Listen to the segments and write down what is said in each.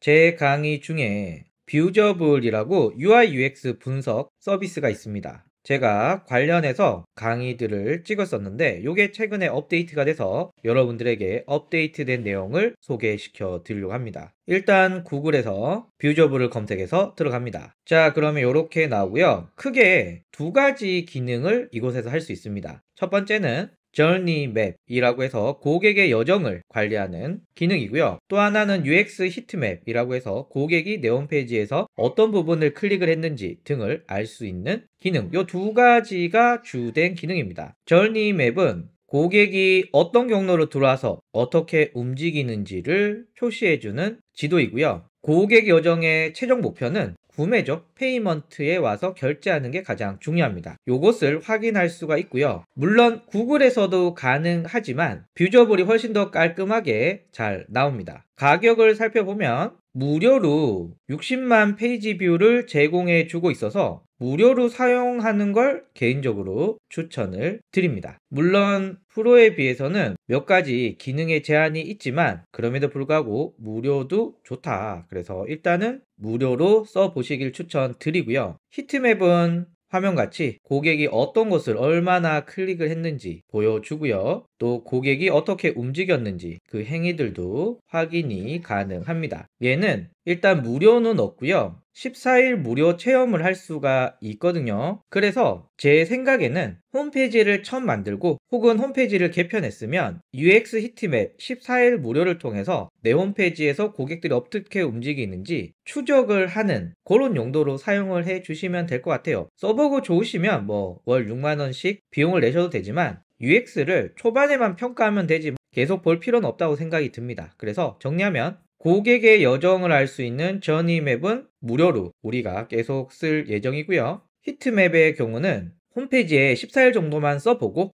제 강의 중에 뷰저블이라고 UI UX 분석 서비스가 있습니다. 제가 관련해서 강의들을 찍었었는데 이게 최근에 업데이트가 돼서 여러분들에게 업데이트된 내용을 소개시켜 드리려고 합니다. 일단 구글에서 뷰저블을 검색해서 들어갑니다. 자, 그러면 이렇게 나오고요. 크게 두 가지 기능을 이곳에서 할 수 있습니다. 첫 번째는 저니 맵이라고 해서 고객의 여정을 관리하는 기능이고요. 또 하나는 UX 히트맵이라고 해서 고객이 내 홈페이지에서 어떤 부분을 클릭을 했는지 등을 알 수 있는 기능. 이 두 가지가 주된 기능입니다. 저니 맵은 고객이 어떤 경로로 들어와서 어떻게 움직이는지를 표시해주는 지도이고요. 고객 여정의 최종 목표는 구매죠. 페이먼트에 와서 결제하는 게 가장 중요합니다. 요것을 확인할 수가 있고요. 물론 구글에서도 가능하지만 뷰저블이 훨씬 더 깔끔하게 잘 나옵니다. 가격을 살펴보면 무료로 60만 페이지 뷰를 제공해 주고 있어서 무료로 사용하는 걸 개인적으로 추천을 드립니다. 물론 프로에 비해서는 몇 가지 기능의 제한이 있지만 그럼에도 불구하고 무료도 좋다. 그래서 일단은 무료로 써보시길 추천드리고요. 히트맵은 화면같이 고객이 어떤 것을 얼마나 클릭을 했는지 보여주고요. 또 고객이 어떻게 움직였는지 그 행위들도 확인이 가능합니다. 얘는 일단 무료는 없고요. 14일 무료 체험을 할 수가 있거든요. 그래서 제 생각에는 홈페이지를 처음 만들고 혹은 홈페이지를 개편했으면 UX 히트맵 14일 무료를 통해서 내 홈페이지에서 고객들이 어떻게 움직이는지 추적을 하는 그런 용도로 사용을 해 주시면 될 것 같아요. 써보고 좋으시면 뭐 월 6만원씩 비용을 내셔도 되지만 UX를 초반에만 평가하면 되지 계속 볼 필요는 없다고 생각이 듭니다. 그래서 정리하면 고객의 여정을 알 수 있는 저니 맵은 무료로 우리가 계속 쓸 예정이고요. 히트맵의 경우는 홈페이지에 14일 정도만 써보고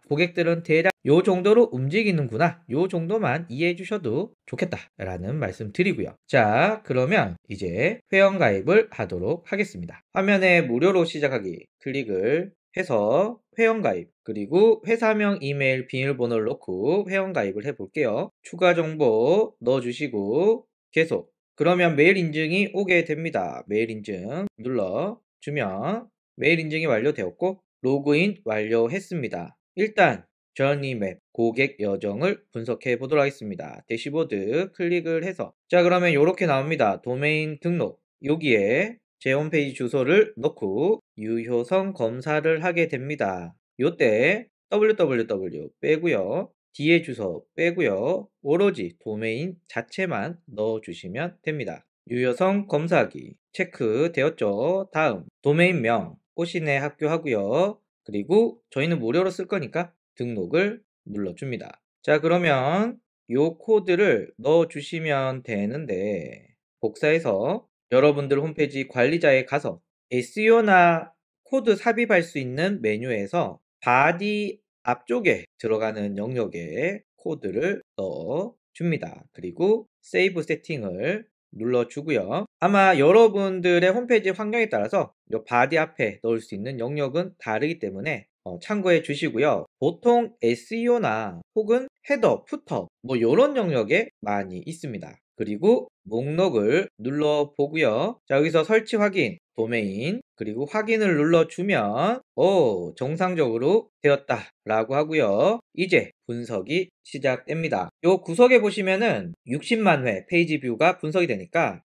고객들은 대략 요 정도로 움직이는구나, 요 정도만 이해해 주셔도 좋겠다 라는 말씀 드리고요. 자, 그러면 이제 회원가입을 하도록 하겠습니다. 화면에 무료로 시작하기 클릭을 해서 회원가입, 그리고 회사명, 이메일, 비밀번호를 넣고 회원가입을 해볼게요. 추가 정보 넣어주시고 계속. 그러면 메일 인증이 오게 됩니다. 메일 인증 눌러주면 메일 인증이 완료되었고 로그인 완료했습니다. 일단 저니맵 고객 여정을 분석해 보도록 하겠습니다. 대시보드 클릭을 해서 자, 그러면 이렇게 나옵니다. 도메인 등록. 여기에 제 홈페이지 주소를 넣고 유효성 검사를 하게 됩니다. 요때 www 빼고요. 뒤에 주소 빼고요. 오로지 도메인 자체만 넣어주시면 됩니다. 유효성 검사하기 체크 되었죠. 다음 도메인명 꽃이네 학교 하고요. 그리고 저희는 무료로 쓸 거니까 등록을 눌러줍니다. 자, 그러면 요 코드를 넣어주시면 되는데 복사해서 여러분들 홈페이지 관리자에 가서 SEO나 코드 삽입할 수 있는 메뉴에서 바디 앞쪽에 들어가는 영역에 코드를 넣어줍니다. 그리고 세이브 세팅을 눌러주고요. 아마 여러분들의 홈페이지 환경에 따라서 이 바디 앞에 넣을 수 있는 영역은 다르기 때문에 참고해 주시고요. 보통 SEO나 혹은 헤더, 푸터 뭐 이런 영역에 많이 있습니다. 그리고 목록을 눌러보고요. 자, 여기서 설치 확인, 도메인, 그리고 확인을 눌러주면 정상적으로 되었다 라고 하고요. 이제 분석이 시작됩니다. 요 구석에 보시면은 60만 회 페이지 뷰가 분석이 되니까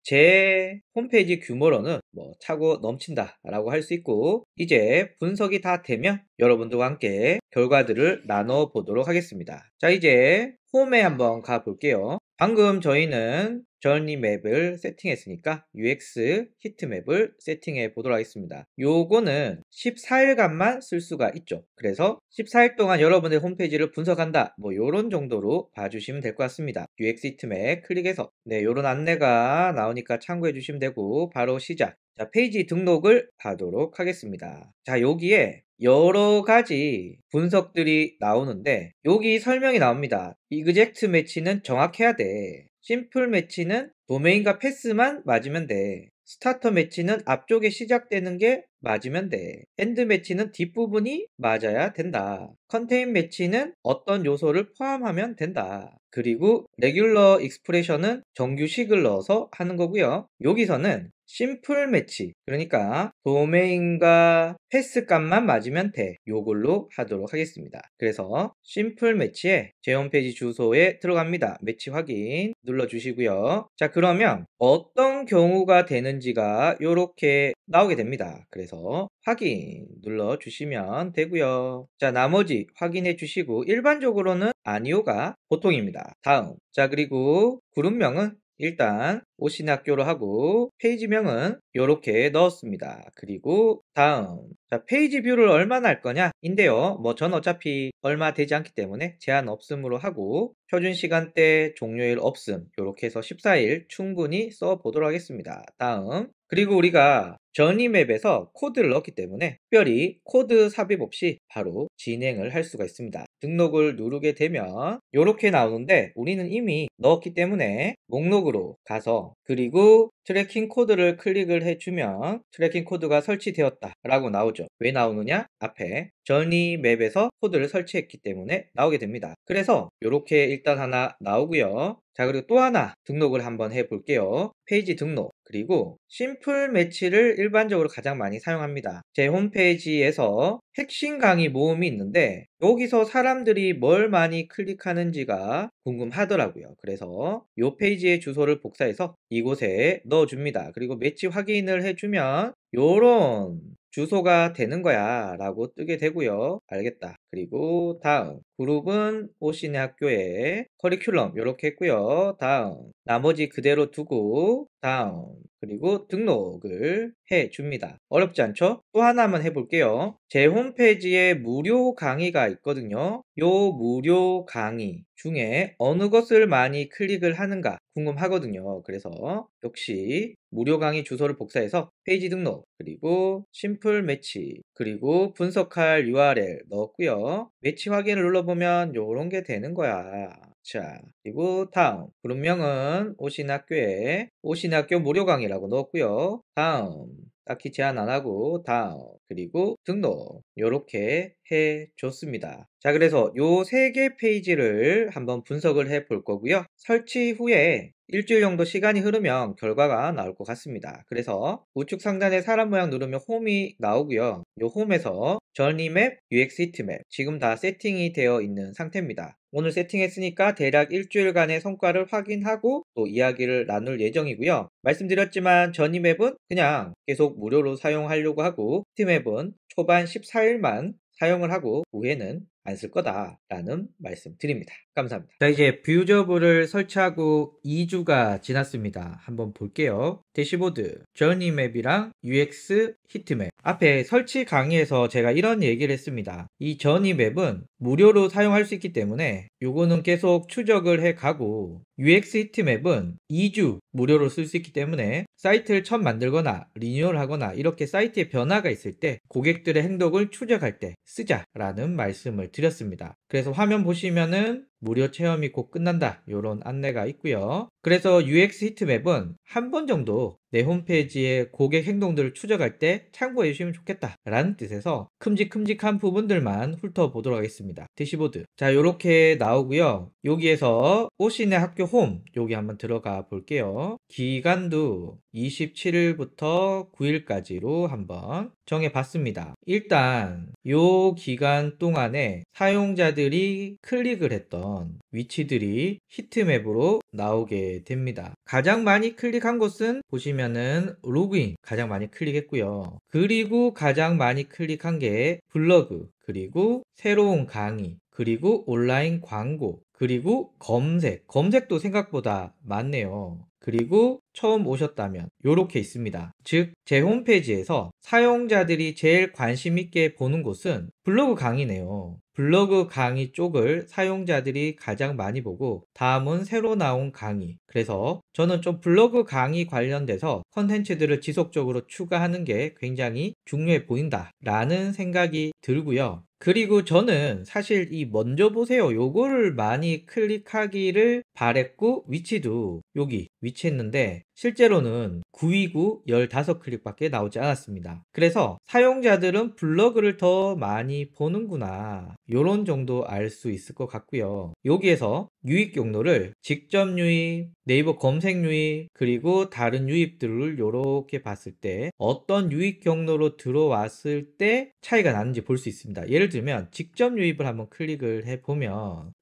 제 홈페이지 규모로는 뭐 차고 넘친다 라고 할 수 있고, 이제 분석이 다 되면 여러분들과 함께 결과들을 나눠 보도록 하겠습니다. 자, 이제 홈에 한번 가 볼게요. 방금 저희는 저니 맵을 세팅했으니까 UX 히트맵을 세팅해 보도록 하겠습니다. 요거는 14일간만 쓸 수가 있죠. 그래서 14일 동안 여러분의 홈페이지를 분석한다, 뭐 요런 정도로 봐주시면 될 것 같습니다. UX 히트맵 클릭해서 요런 안내가 나오니까 참고해 주시면 되고 바로 시작. 자, 페이지 등록을 하도록 하겠습니다. 자, 여기에 여러 가지 분석들이 나오는데 여기 설명이 나옵니다. 이그젝트 매치는 정확해야 돼. 심플 매치는 도메인과 패스만 맞으면 돼. 스타터 매치는 앞쪽에 시작되는 게 맞으면 돼. 엔드 매치는 뒷부분이 맞아야 된다. 컨테인 매치는 어떤 요소를 포함하면 된다. 그리고 레귤러 익스프레션은 정규식을 넣어서 하는 거고요. 여기서는 심플 매치, 그러니까 도메인과 패스 값만 맞으면 돼. 요걸로 하도록 하겠습니다. 그래서 심플 매치에 제 홈페이지 주소에 들어갑니다. 매치 확인 눌러주시고요. 자, 그러면 어떤 경우가 되는지가 이렇게 나오게 됩니다. 그래서 확인 눌러주시면 되고요. 자, 나머지 확인해 주시고 일반적으로는 아니오가 보통입니다. 다음, 자, 그리고 그룹명은 일단 오신학교로 하고 페이지명은 이렇게 넣었습니다. 그리고 다음, 자, 페이지 뷰를 얼마나 할 거냐 인데요. 뭐 전 어차피 얼마 되지 않기 때문에 제한 없음으로 하고 표준 시간대 종료일 없음 이렇게 해서 14일 충분히 써보도록 하겠습니다. 다음, 그리고 우리가 저니맵에서 코드를 넣었기 때문에 특별히 코드 삽입 없이 바로 진행을 할 수가 있습니다. 등록을 누르게 되면 이렇게 나오는데 우리는 이미 넣었기 때문에 목록으로 가서 그리고 트래킹 코드를 클릭을 해주면 트래킹 코드가 설치되었다 라고 나오죠. 왜 나오느냐? 앞에 저니 맵에서 코드를 설치했기 때문에 나오게 됩니다. 그래서 이렇게 일단 하나 나오고요. 자, 그리고 또 하나 등록을 한번 해볼게요. 페이지 등록, 그리고 심플 매치를 일반적으로 가장 많이 사용합니다. 제 홈페이지에서 핵심 강의 모음이 있는데 여기서 사람들이 뭘 많이 클릭하는지가 궁금하더라고요. 그래서 이 페이지의 주소를 복사해서 이곳에 넣어줍니다. 그리고 매치 확인을 해주면 요런 주소가 되는 거야 라고 뜨게 되고요. 알겠다. 그리고 다음, 그룹은 오신의 학교에 커리큘럼 이렇게 했고요. 다음, 나머지 그대로 두고 다음, 그리고 등록을 해줍니다. 어렵지 않죠? 또 하나만 해볼게요. 제 홈페이지에 무료 강의가 있거든요. 요 무료 강의 중에 어느 것을 많이 클릭을 하는가 궁금하거든요. 그래서 역시 무료 강의 주소를 복사해서 페이지 등록, 그리고 심플 매치, 그리고 분석할 URL 넣었고요. 매치 확인을 눌러보면 요런 게 되는 거야. 자, 그리고 다음, 그룹명은 오신학교에 오신학교 무료 강의라고 넣었고요. 다음, 딱히 제한 안 하고 다음, 그리고 등록 요렇게 해줬습니다. 자, 그래서 요 세 개 페이지를 한번 분석을 해 볼 거고요. 설치 후에 일주일 정도 시간이 흐르면 결과가 나올 것 같습니다. 그래서 우측 상단에 사람 모양 누르면 홈이 나오고요. 요 홈에서 저니맵, UX 히트맵 지금 다 세팅이 되어 있는 상태입니다. 오늘 세팅했으니까 대략 일주일간의 성과를 확인하고 또 이야기를 나눌 예정이고요. 말씀드렸지만 저니맵은 그냥 계속 무료로 사용하려고 하고 히트맵은 초반 14일만 사용을 하고 후에는 안 쓸 거다라는 말씀 드립니다. 감사합니다. 자, 이제 뷰저브를 설치하고 2주가 지났습니다. 한번 볼게요. 대시보드, 저니맵이랑 UX 히트맵. 앞에 설치 강의에서 제가 이런 얘기를 했습니다. 이 저니맵은 무료로 사용할 수 있기 때문에 요거는 계속 추적을 해 가고 UX 히트맵은 2주 무료로 쓸 수 있기 때문에 사이트를 처음 만들거나 리뉴얼 하거나 이렇게 사이트에 변화가 있을 때 고객들의 행동을 추적할 때 쓰자라는 말씀을 드렸습니다. 그래서 화면 보시면은 무료 체험이 곧 끝난다 이런 안내가 있고요. 그래서 UX 히트맵은 한 번 정도 내 홈페이지의 고객 행동들을 추적할 때 참고해 주시면 좋겠다 라는 뜻에서 큼직큼직한 부분들만 훑어보도록 하겠습니다. 대시보드, 자, 요렇게 나오고요. 여기에서 오신의 학교 홈 여기 한번 들어가 볼게요. 기간도 27일부터 9일까지로 한번 정해봤습니다. 일단 요 기간 동안에 사용자들이 클릭을 했던 위치들이 히트맵으로 나오게 됩니다. 가장 많이 클릭한 곳은 보시면은 로그인 가장 많이 클릭했고요. 그리고 가장 많이 클릭한 게 블로그, 그리고 새로운 강의, 그리고 온라인 광고, 그리고 검색도 생각보다 많네요. 그리고 처음 오셨다면 요렇게 있습니다. 즉, 제 홈페이지에서 사용자들이 제일 관심 있게 보는 곳은 블로그 강의네요. 블로그 강의 쪽을 사용자들이 가장 많이 보고 다음은 새로 나온 강의. 그래서 저는 좀 블로그 강의 관련돼서 컨텐츠들을 지속적으로 추가하는 게 굉장히 중요해 보인다 라는 생각이 들고요. 그리고 저는 사실 이 먼저 보세요 요거를 많이 클릭하기를 바랬고, 위치도 여기 위치했는데 실제로는 929 15클릭밖에 나오지 않았습니다. 그래서 사용자들은 블로그를 더 많이 보는구나, 요런 정도 알 수 있을 것 같고요. 여기에서 유입 경로를 직접 유입, 네이버 검색 유입, 그리고 다른 유입들을 요렇게 봤을 때 어떤 유입 경로로 들어왔을 때 차이가 나는지 볼 수 있습니다. 예를 들면 직접 유입을 한번 클릭을 해보면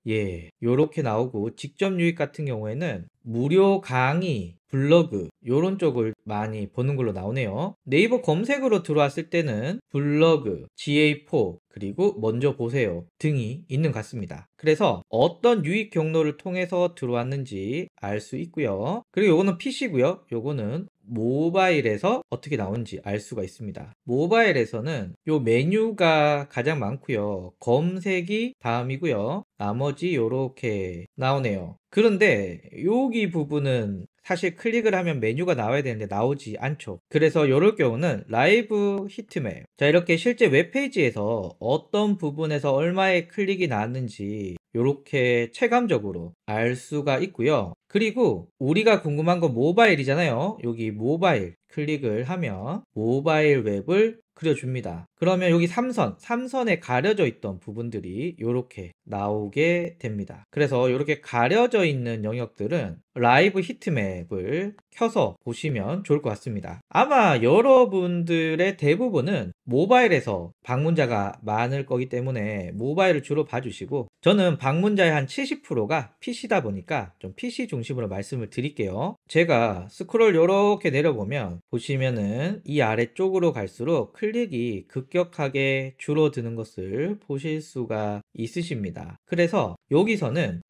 요렇게 나오고, 직접 유입 같은 경우에는 무료 강의, 블로그 요런 쪽을 많이 보는 걸로 나오네요. 네이버 검색으로 들어왔을 때는 블로그, GA4, 그리고 먼저 보세요 등이 있는 것 같습니다. 그래서 어떤 유입 경로를 통해서 들어왔는지 알 수 있고요. 그리고 요거는 PC고요. 요거는 모바일에서 어떻게 나오는지 알 수가 있습니다. 모바일에서는 요 메뉴가 가장 많고요. 검색이 다음이고요. 나머지 요렇게 나오네요. 그런데 여기 부분은 사실 클릭을 하면 메뉴가 나와야 되는데 나오지 않죠. 그래서 이럴 경우는 라이브 히트맵, 자 이렇게 실제 웹페이지에서 어떤 부분에서 얼마의 클릭이 나왔는지 이렇게 체감적으로 알 수가 있고요. 그리고 우리가 궁금한 건 모바일이잖아요. 여기 모바일 클릭을 하면 모바일 웹을 그려줍니다. 그러면 여기 삼선에 가려져 있던 부분들이 이렇게 나오게 됩니다. 그래서 이렇게 가려져 있는 영역들은 라이브 히트맵을 켜서 보시면 좋을 것 같습니다. 아마 여러분들의 대부분은 모바일에서 방문자가 많을 거기 때문에 모바일을 주로 봐주시고, 저는 방문자의 한 70%가 PC다 보니까 좀 PC 중심으로 말씀을 드릴게요. 제가 스크롤 이렇게 내려보면 보시면은 이 아래쪽으로 갈수록 클릭이 급격하게 줄어드는 것을 보실 수가 있으십니다. 그래서 여기서는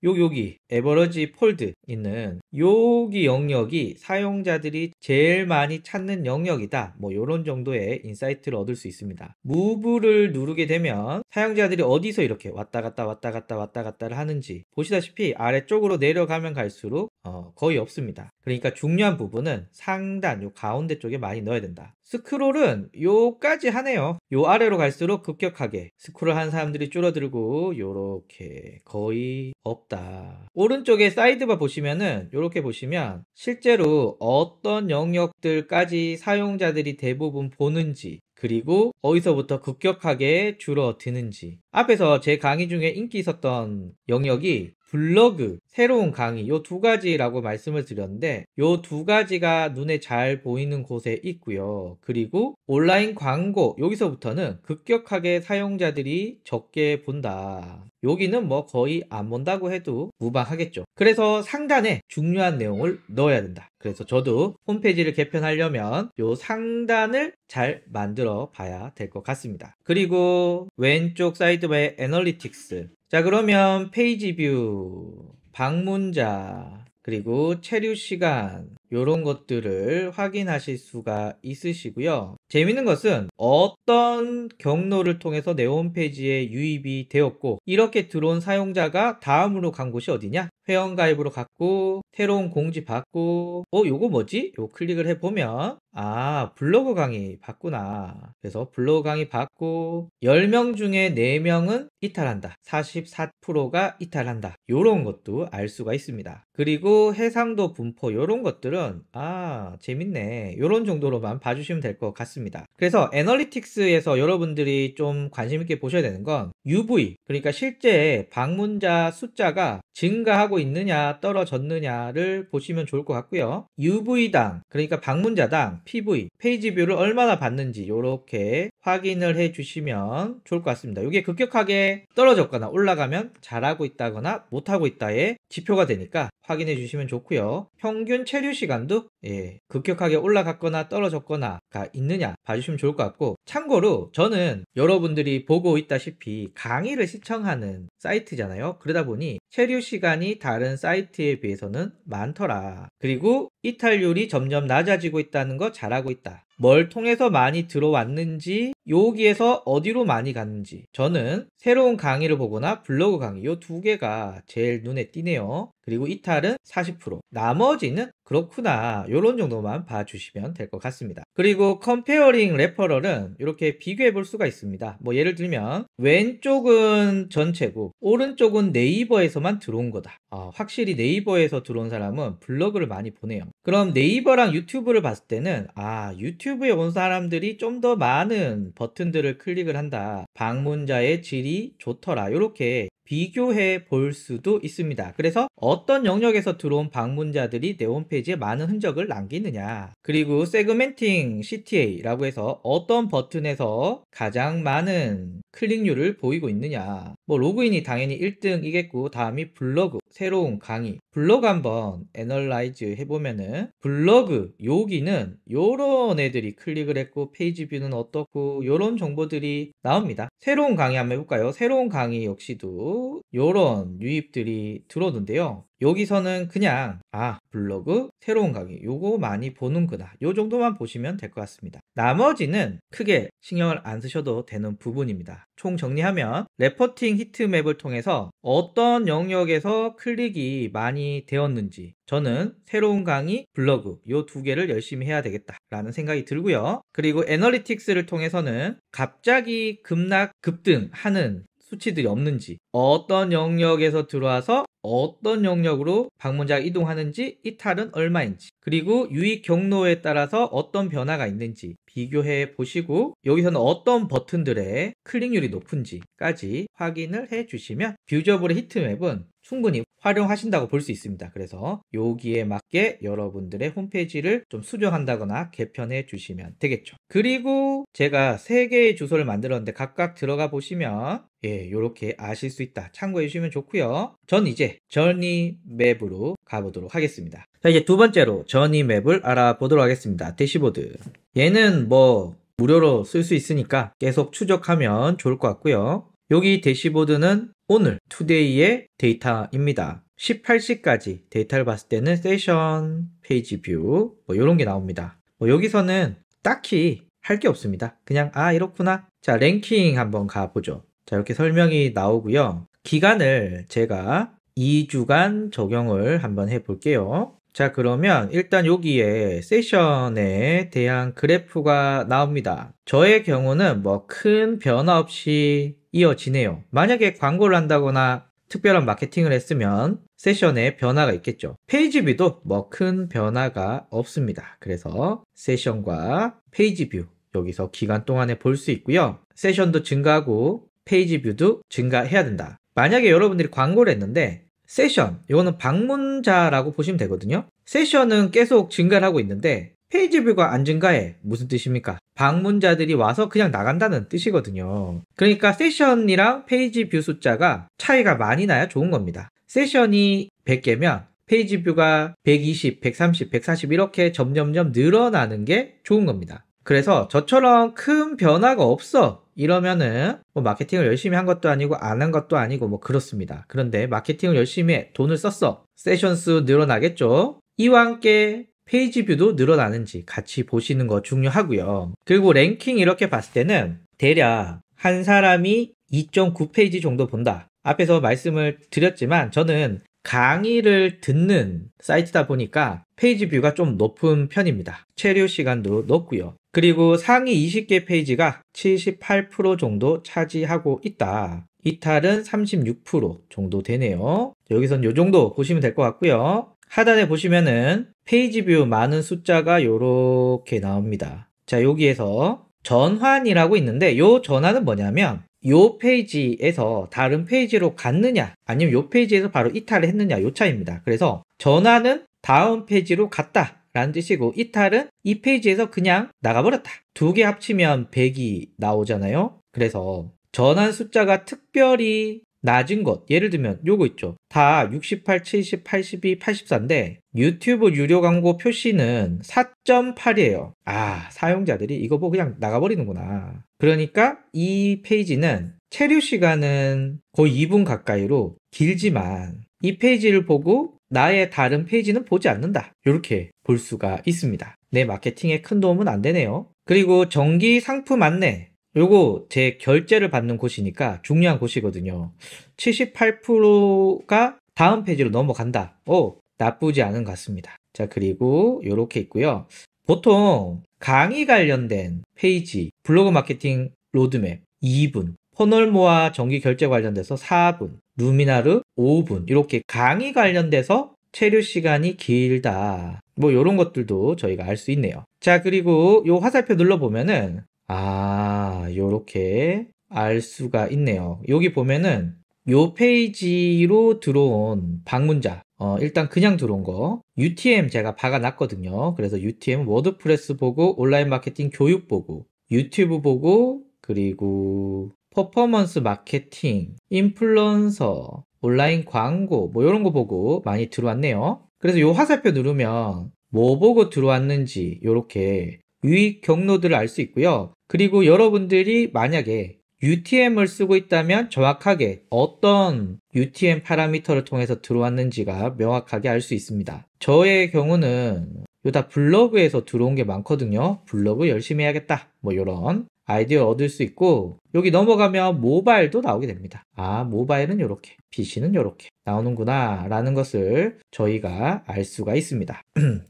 여기 에버러지 폴드 있는 여기 영역이 사용자들이 제일 많이 찾는 영역이다, 뭐 요런 정도의 인사이트를 얻을 수 있습니다. 무브를 누르게 되면 사용자들이 어디서 이렇게 왔다 갔다를 하는지 보시다시피 아래쪽으로 내려가면 갈수록 거의 없습니다. 그러니까 중요한 부분은 상단 요 가운데 쪽에 많이 넣어야 된다. 스크롤은 요까지 하네요. 요 아래로 갈수록 급격하게 스크롤 하는 사람들이 줄어들고 요렇게 거의 없다. 오른쪽에 사이드바 보시면은 요렇게 보시면 실제로 어떤 영역들까지 사용자들이 대부분 보는지, 그리고 어디서부터 급격하게 줄어드는지. 앞에서 제 강의 중에 인기 있었던 영역이 블로그, 새로운 강의 요 두 가지라고 말씀을 드렸는데 요 두 가지가 눈에 잘 보이는 곳에 있고요. 그리고 온라인 광고, 여기서부터는 급격하게 사용자들이 적게 본다. 여기는 뭐 거의 안 본다고 해도 무방하겠죠. 그래서 상단에 중요한 내용을 넣어야 된다. 그래서 저도 홈페이지를 개편하려면 요 상단을 잘 만들어 봐야 될 것 같습니다. 그리고 왼쪽 사이드바의 애널리틱스, 자 그러면 페이지 뷰, 방문자, 그리고 체류 시간 요런 것들을 확인하실 수가 있으시고요. 재밌는 것은 어떤 경로를 통해서 내 홈페이지에 유입이 되었고, 이렇게 들어온 사용자가 다음으로 간 곳이 어디냐? 회원가입으로 갔고, 새로운 공지 받고, 요거 뭐지? 요 클릭을 해보면 블로그 강의 봤구나. 그래서 블로그 강의 받고 10명 중에 4명은 이탈한다, 44%가 이탈한다, 요런 것도 알 수가 있습니다. 그리고 해상도 분포 요런 것들은 재밌네, 요런 정도로만 봐주시면 될 것 같습니다. 그래서 애널리틱스에서 여러분들이 좀 관심 있게 보셔야 되는 건 UV, 그러니까 실제 방문자 숫자가 증가하고 있느냐 떨어졌느냐를 보시면 좋을 것 같고요. UV당, 그러니까 방문자당 PV, 페이지 뷰를 얼마나 봤는지 이렇게 확인을 해 주시면 좋을 것 같습니다. 이게 급격하게 떨어졌거나 올라가면 잘하고 있다거나 못하고 있다의 지표가 되니까 확인해 주시면 좋고요. 평균 체류 시간, 시간도 급격하게 올라갔거나 떨어졌거나가 있느냐 봐주시면 좋을 것 같고, 참고로 저는 여러분들이 보고 있다시피 강의를 시청하는 사이트잖아요. 그러다 보니 체류 시간이 다른 사이트에 비해서는 많더라. 그리고 이탈률이 점점 낮아지고 있다는 거 잘하고 있다. 뭘 통해서 많이 들어왔는지, 여기에서 어디로 많이 갔는지, 저는 새로운 강의를 보거나 블로그 강의 요 두 개가 제일 눈에 띄네요. 그리고 이탈은 40%, 나머지는 그렇구나 요런 정도만 봐주시면 될 것 같습니다. 그리고 컴페어링 레퍼럴은 이렇게 비교해 볼 수가 있습니다. 뭐 예를 들면 왼쪽은 전체고 오른쪽은 네이버에서만 들어온 거다. 확실히 네이버에서 들어온 사람은 블로그를 많이 보네요. 그럼 네이버랑 유튜브를 봤을 때는 유튜브에 온 사람들이 좀 더 많은 버튼들을 클릭을 한다, 방문자의 질이 좋더라, 이렇게 비교해 볼 수도 있습니다. 그래서 어떤 영역에서 들어온 방문자들이 내 홈페이지에 많은 흔적을 남기느냐, 그리고 세그멘팅 CTA라고 해서 어떤 버튼에서 가장 많은 클릭률을 보이고 있느냐, 뭐 로그인이 당연히 1등이겠고 다음이 블로그, 새로운 강의, 블로그 한번 애널라이즈 해보면은 블로그 여기는 요런 애들이 클릭을 했고 페이지 뷰는 어떻고 요런 정보들이 나옵니다. 새로운 강의 한번 해볼까요? 새로운 강의 역시도 요런 유입들이 들어오는데요. 여기서는 그냥 블로그, 새로운 강의 요거 많이 보는구나 요 정도만 보시면 될 것 같습니다. 나머지는 크게 신경을 안 쓰셔도 되는 부분입니다. 총 정리하면 레포팅 히트맵을 통해서 어떤 영역에서 클릭이 많이 되었는지, 저는 새로운 강의, 블로그 요 두 개를 열심히 해야 되겠다라는 생각이 들고요. 그리고 애널리틱스를 통해서는 갑자기 급락, 급등하는 수치들이 없는지, 어떤 영역에서 들어와서 어떤 영역으로 방문자가 이동하는지, 이탈은 얼마인지, 그리고 유입 경로에 따라서 어떤 변화가 있는지 비교해 보시고 여기서는 어떤 버튼들의 클릭률이 높은지까지 확인을 해 주시면 뷰저블의 히트맵은 충분히 활용하신다고 볼 수 있습니다. 그래서 여기에 맞게 여러분들의 홈페이지를 좀 수정한다거나 개편해 주시면 되겠죠. 그리고 제가 3개의 주소를 만들었는데 각각 들어가 보시면 이렇게 아실 수 있다, 참고해 주시면 좋고요. 전 이제 저니 맵으로 가보도록 하겠습니다. 자, 이제 두 번째로 저니 맵을 알아보도록 하겠습니다. 대시보드, 얘는 뭐 무료로 쓸 수 있으니까 계속 추적하면 좋을 것 같고요. 여기 대시보드는 오늘 투데이의 데이터입니다. 18시까지 데이터를 봤을 때는 세션, 페이지 뷰 뭐 이런 게 나옵니다. 여기서는 딱히 할 게 없습니다. 그냥 이렇구나. 자, 랭킹 한번 가보죠. 자, 이렇게 설명이 나오고요. 기간을 제가 2주간 적용을 한번 해볼게요. 자, 그러면 일단 여기에 세션에 대한 그래프가 나옵니다. 저의 경우는 뭐 큰 변화 없이 이어지네요. 만약에 광고를 한다거나 특별한 마케팅을 했으면 세션에 변화가 있겠죠. 페이지 뷰도 뭐 큰 변화가 없습니다. 그래서 세션과 페이지 뷰 여기서 기간 동안에 볼 수 있고요. 세션도 증가하고 페이지 뷰도 증가해야 된다. 만약에 여러분들이 광고를 했는데 세션, 이거는 방문자라고 보시면 되거든요. 세션은 계속 증가를 하고 있는데 페이지 뷰가 안 증가해. 무슨 뜻입니까? 방문자들이 와서 그냥 나간다는 뜻이거든요. 그러니까 세션이랑 페이지 뷰 숫자가 차이가 많이 나야 좋은 겁니다. 세션이 100개면 페이지 뷰가 120, 130, 140 이렇게 점점점 늘어나는 게 좋은 겁니다. 그래서 저처럼 큰 변화가 없어 이러면은 뭐 마케팅을 열심히 한 것도 아니고 안 한 것도 아니고 뭐 그렇습니다. 그런데 마케팅을 열심히 해, 돈을 썼어, 세션 수 늘어나겠죠. 이와 함께 페이지 뷰도 늘어나는지 같이 보시는 거 중요하고요. 그리고 랭킹 이렇게 봤을 때는 대략 한 사람이 2.9페이지 정도 본다. 앞에서 말씀을 드렸지만 저는 강의를 듣는 사이트다 보니까 페이지 뷰가 좀 높은 편입니다. 체류 시간도 높고요. 그리고 상위 20개 페이지가 78% 정도 차지하고 있다. 이탈은 36% 정도 되네요. 여기선 이 정도 보시면 될 것 같고요. 하단에 보시면은 페이지 뷰 많은 숫자가 이렇게 나옵니다. 자, 여기에서 전환이라고 있는데 이 전환은 뭐냐면 이 페이지에서 다른 페이지로 갔느냐 아니면 이 페이지에서 바로 이탈을 했느냐 이 차이입니다. 그래서 전환은 다음 페이지로 갔다 라는 뜻이고 이탈은 이 페이지에서 그냥 나가버렸다. 두 개 합치면 100이 나오잖아요. 그래서 전환 숫자가 특별히 낮은 것, 예를 들면 요거 있죠. 다 68, 70, 82, 84인데 유튜브 유료 광고 표시는 4.8이에요. 아, 사용자들이 이거 보고 그냥 나가버리는구나. 그러니까 이 페이지는 체류 시간은 거의 2분 가까이로 길지만 이 페이지를 보고 나의 다른 페이지는 보지 않는다. 이렇게 볼 수가 있습니다. 내 마케팅에 큰 도움은 안 되네요. 그리고 정기 상품 안내. 요거 제 결제를 받는 곳이니까 중요한 곳이거든요. 78%가 다음 페이지로 넘어간다. 나쁘지 않은 것 같습니다. 자, 그리고 요렇게 있고요. 보통 강의 관련된 페이지, 블로그 마케팅 로드맵 2분, 퍼널모아 정기 결제 관련돼서 4분, 루미나르 5분, 이렇게 강의 관련돼서 체류 시간이 길다. 뭐 요런 것들도 저희가 알 수 있네요. 자, 그리고 요 화살표 눌러보면은 요렇게 알 수가 있네요. 여기 보면은 요 페이지로 들어온 방문자, 일단 그냥 들어온 거 UTM 제가 박아놨거든요. 그래서 UTM 워드프레스 보고, 온라인 마케팅 교육 보고, 유튜브 보고, 그리고 퍼포먼스 마케팅, 인플루언서, 온라인 광고 뭐 이런 거 보고 많이 들어왔네요. 그래서 요 화살표 누르면 뭐 보고 들어왔는지 요렇게 유익 경로들을 알 수 있고요. 그리고 여러분들이 만약에 UTM을 쓰고 있다면 정확하게 어떤 UTM 파라미터를 통해서 들어왔는지가 명확하게 알 수 있습니다. 저의 경우는 요 다 블로그에서 들어온 게 많거든요. 블로그 열심히 해야겠다. 뭐 요런 아이디어 얻을 수 있고, 여기 넘어가면 모바일도 나오게 됩니다. 모바일은 요렇게, PC는 요렇게 나오는구나 라는 것을 저희가 알 수가 있습니다.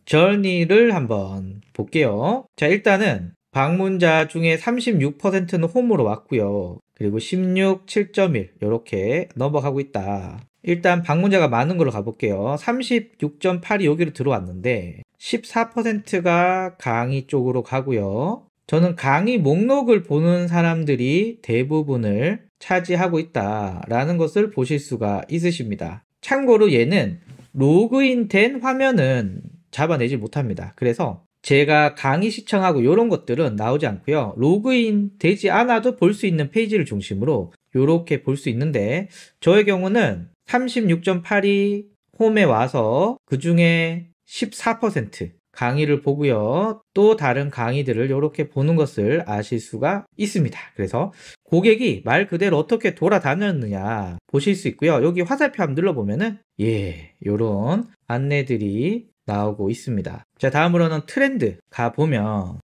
저니를 한번 볼게요. 자, 일단은 방문자 중에 36%는 홈으로 왔고요. 그리고 16, 7.1 이렇게 넘어가고 있다. 일단 방문자가 많은 걸로 가볼게요. 36.8이 여기로 들어왔는데 14%가 강의 쪽으로 가고요. 저는 강의 목록을 보는 사람들이 대부분을 차지하고 있다라는 것을 보실 수가 있으십니다. 참고로 얘는 로그인 된 화면은 잡아내지 못합니다. 그래서 제가 강의 시청하고 이런 것들은 나오지 않고요. 로그인 되지 않아도 볼 수 있는 페이지를 중심으로 이렇게 볼 수 있는데, 저의 경우는 36.8이 홈에 와서 그 중에 14% 강의를 보고요. 또 다른 강의들을 이렇게 보는 것을 아실 수가 있습니다. 그래서 고객이 말 그대로 어떻게 돌아다녔느냐 보실 수 있고요. 여기 화살표 한번 눌러보면은 요런 안내들이 나오고 있습니다. 자, 다음으로는 트렌드 가보면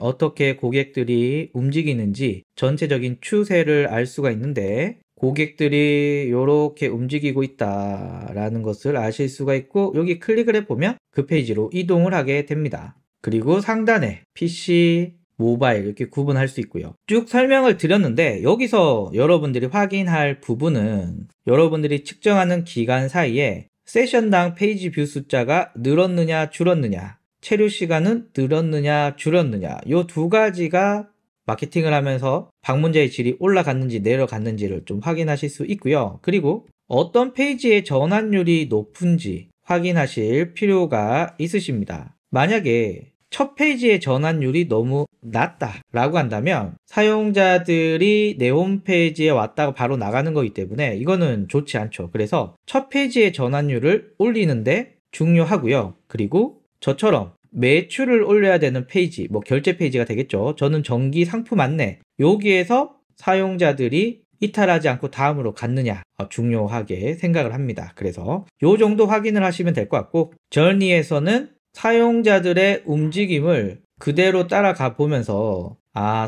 어떻게 고객들이 움직이는지 전체적인 추세를 알 수가 있는데, 고객들이 이렇게 움직이고 있다라는 것을 아실 수가 있고, 여기 클릭을 해보면 그 페이지로 이동을 하게 됩니다. 그리고 상단에 PC, 모바일 이렇게 구분할 수 있고요. 쭉 설명을 드렸는데, 여기서 여러분들이 확인할 부분은 여러분들이 측정하는 기간 사이에 세션당 페이지 뷰 숫자가 늘었느냐 줄었느냐, 체류 시간은 늘었느냐 줄었느냐, 이 두 가지가 마케팅을 하면서 방문자의 질이 올라갔는지 내려갔는지를 좀 확인하실 수 있고요. 그리고 어떤 페이지의 전환율이 높은지 확인하실 필요가 있으십니다. 만약에 첫 페이지의 전환율이 너무 낮다라고 한다면 사용자들이 내 홈페이지에 왔다가 바로 나가는 거기 때문에 이거는 좋지 않죠. 그래서 첫 페이지의 전환율을 올리는데 중요하고요. 그리고 저처럼 매출을 올려야 되는 페이지, 뭐 결제 페이지가 되겠죠. 저는 정기 상품 안내, 여기에서 사용자들이 이탈하지 않고 다음으로 갔느냐 중요하게 생각을 합니다. 그래서 요 정도 확인을 하시면 될 것 같고, 저니에서는 사용자들의 움직임을 그대로 따라가 보면서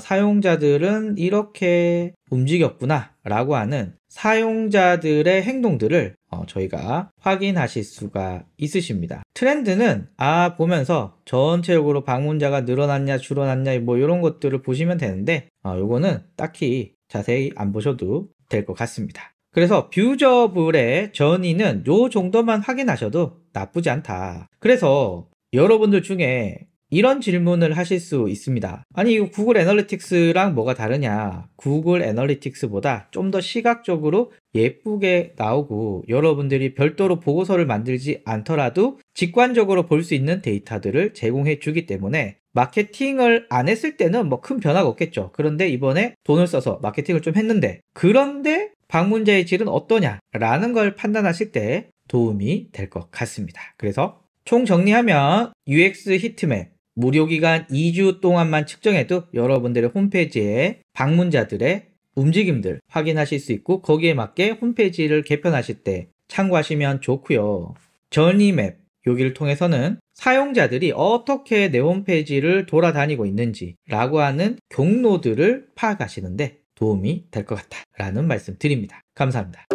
사용자들은 이렇게 움직였구나 라고 하는 사용자들의 행동들을 저희가 확인하실 수가 있으십니다. 트렌드는 보면서 전체적으로 방문자가 늘어났냐 줄어났냐 뭐 이런 것들을 보시면 되는데, 요거는 딱히 자세히 안 보셔도 될 것 같습니다. 그래서 뷰저블의 전이는 요 정도만 확인하셔도 나쁘지 않다. 그래서 여러분들 중에 이런 질문을 하실 수 있습니다. 아니, 이거 구글 애널리틱스랑 뭐가 다르냐? 구글 애널리틱스보다 좀 더 시각적으로 예쁘게 나오고 여러분들이 별도로 보고서를 만들지 않더라도 직관적으로 볼 수 있는 데이터들을 제공해 주기 때문에 마케팅을 안 했을 때는 뭐 큰 변화가 없겠죠. 그런데 이번에 돈을 써서 마케팅을 좀 했는데, 그런데 방문자의 질은 어떠냐라는 걸 판단하실 때 도움이 될 것 같습니다. 그래서 총 정리하면 UX 히트맵 무료 기간 2주 동안만 측정해도 여러분들의 홈페이지에 방문자들의 움직임들 확인하실 수 있고 거기에 맞게 홈페이지를 개편하실 때 참고하시면 좋고요. 저니맵 여기를 통해서는 사용자들이 어떻게 내 홈페이지를 돌아다니고 있는지 라고 하는 경로들을 파악하시는데 도움이 될 것 같다라는 말씀 드립니다. 감사합니다.